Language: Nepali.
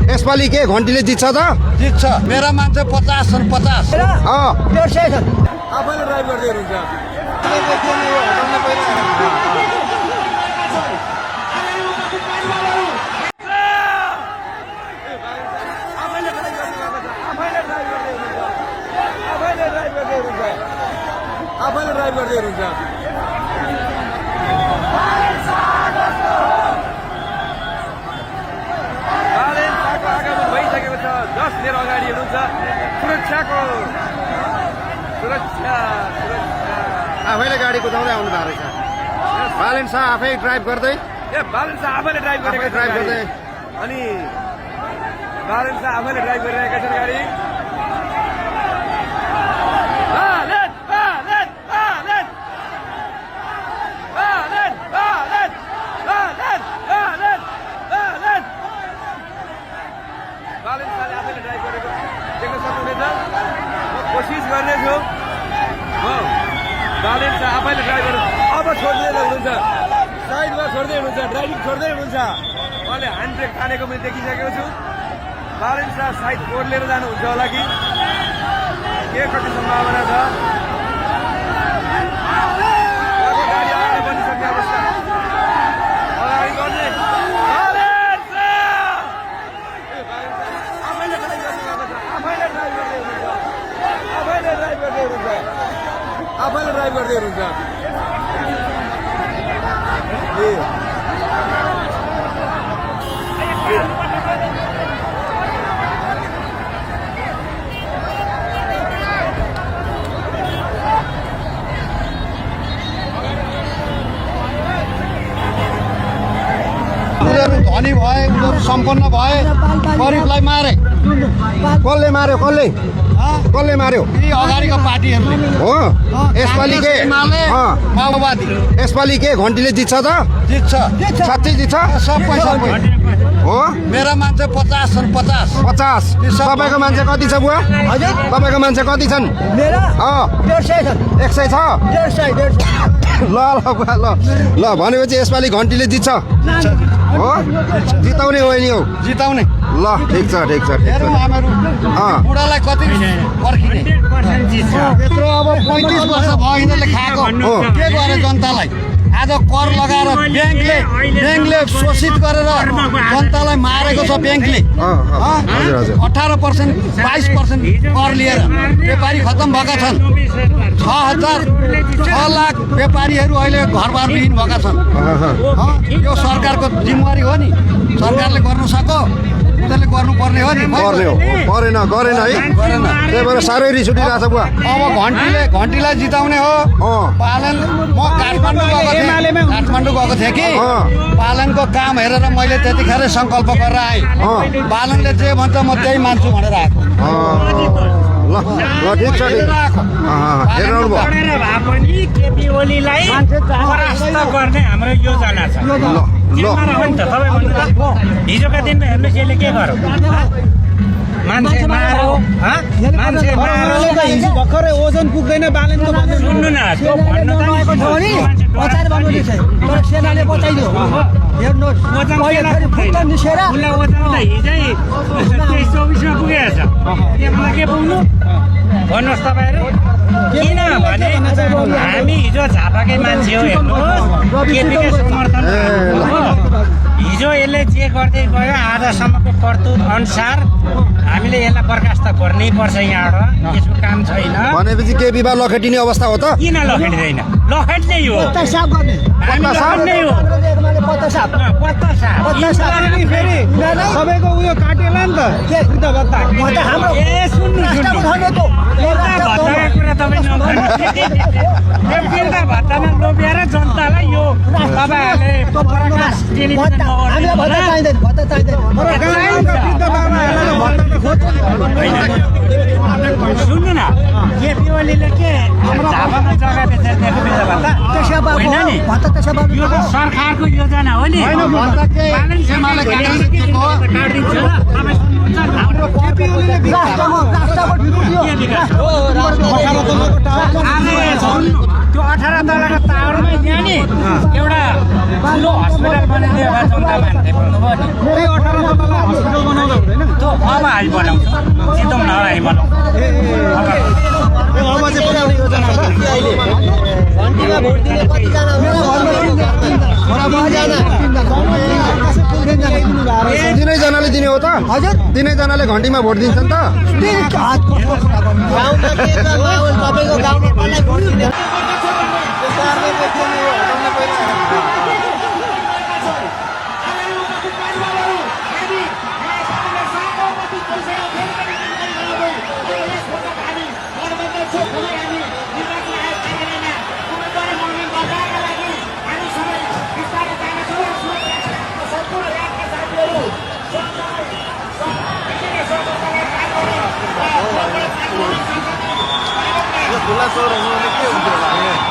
यसपालि के घन्टीले जित्छ त? जित्छ। मेरा मान्छे 50 छन् 50। आफैले ड्राइभ गर्दै हुन्छ। आफैले ड्राइभ गर्दै हुन्छ। भइसकेको छ 10 लिएर अगाडि हुनुहुन्छ। सुरक्षा आफैले गाडी कुदाउँदै आउनु भएको रहेछ। बालेन शाह आफै ड्राइभ गर्दै बालेन शाह आफैले ड्राइभ गर्दै अनि बालेन शाह आफैले ड्राइभ गरिरहेका छन् गाडी। बालेन शाहले आफैले ड्राइभ गरेको देख्न सक्नुहुनेछ। म कोसिस गर्नेछु। बालेन शाह आफैले ड्राइभ गरेर अब छोड्दै हुनुहुन्छ। साइडमा छोड्दै हुनुहुन्छ। ड्राइभिङ छोड्दै हुनुहुन्छ। उहाँले ह्यान्ड ब्रेक तानेको मैले देखिसकेको छु। बालेन शाह साइड ओर्लेर जानुहुन्छ होला कि के कति सम्भावना छ? गाडी अगाडि बनिसक्ने अवस्था। अगाडि गर्ने आफैले ड्राइभ गर्दै हुनुहुन्छ। उनीहरू धनी भए, उनीहरू सम्पन्न भए, गरिबलाई मारे। कसले मार्यो? कसले मार्यो? यी अगाडिको पार्टीहरूले हो। यसपालि के माओवादी यसपालि के घन्टीले जित्छ त? जित्छ। साँच्चै जित्छ? सबै हो। मेरा मान्छे 50 छन् 50। 50। तपाईँको मान्छे कति छ बुवा? हजुर, तपाईँको मान्छे कति छन्? मेरा 150 छन्। 100 छ? 150। ल बुवा ल भनेपछि यसपालि घन्टीले जित्छ हो। जिताउने हो नि हो। जिताउने। ल ठिक छ। हेरौँ हामीहरू बुढालाई कति पर्खिने। यत्रो अब 35 वर्ष भयो यिनीहरूले खाएको। के गरे जनतालाई? आज कर लगाएर ब्याङ्कले शोषित गरेर जनतालाई मारेको छ। ब्याङ्कले 18%, 22% कर लिएर व्यापारी खत्तम भएका छन्। 6 लाख व्यापारीहरू अहिले घरबार विहीन भएका छन्। यो सरकारको जिम्मेवारी हो नि। सरकारले गर्नु सको उनीहरूले गर्नुपर्ने हो नि। गरेन है। त्यही भएर साह्रै रिस उठिरहेछ बुवा। अब घन्टीलाई जिताउने हो। पालन म काठमाडौँ गएको थिएँ कि पालनको काम हेरेर मैले त्यतिखेर सङ्कल्प गरेर आएँ। पालनले जे भन्छ म त्यही मान्छु भनेर आएको। ल ठिक छ। केपी ओलीलाई परास्त गर्ने हाम्रो योजना छ। हिजोका दिनमा हेर्नुहोस् यसले के गर्यो? मान्छे मारो भर्खरै ओजन पुग्दैन बालेनको। सुन्नु न, त्यो भन्नु त बचाएर बनाउने छ तर सेनाले बचाइदियो। हेर्नुहोस् उसलाई ओजन त हिजै 23-24 पुगेको छ। त्यसमा के पुग्नु भन्नुहोस् तपाईँहरू? किनभने हामी हिजो झापाकै मान्छे हो। हेर्नुहोस् केपीकै समर्थन हिजो यसले जे गर्दै गयो आजसम्मको करतुत अनुसार हामीले यसलाई बर्खास्त गर्नै पर्छ। यहाँबाट यसको काम छैन भनेपछि के विवाह लखेटिने अवस्था हो त? किन लखेट्दैन? लखेट्ने हो सबैको उयो काटेला नि त भत्ता। कुरा तपाईँ नगर्नु। भत्तामा लोभ्याएर जनतालाई यो तपाईँहरूले सुन्नु न, केपी ओलीले के झापामा जग्गा बेचेर दिएको बिजुली भत्ता होइन नि। यो त सरकारको योजना हो नि। काटिदिन्छ। हाम्रो केपी ओलीले राष्ट्रको ढिलो थियो त्यो 18 तलाको टावरमै त्यहाँ नि एउटा ठुलो हस्पिटल बनाइदियो एउटा जनता मान्छे भन्नुभयो नि त्यही 18 तला हस्पिटल बनाउँदा हुँदैन त्यो अब हामी बनाउँछौँ चितौँ नगर हामी बनाउँछौँ अब चाहिँ बनाउने योजना छ अहिले घन्टीमा भोट दिने कतिजना तिनैजनाले दिने हो त हजुर तिनैजनाले घन्टीमा भोट दिन्छ नि त गाउँमा के छ माहौल तपाईँको गाउँमा कसलाई भोट दिने खुला सौर हुनु के हुन्छ होला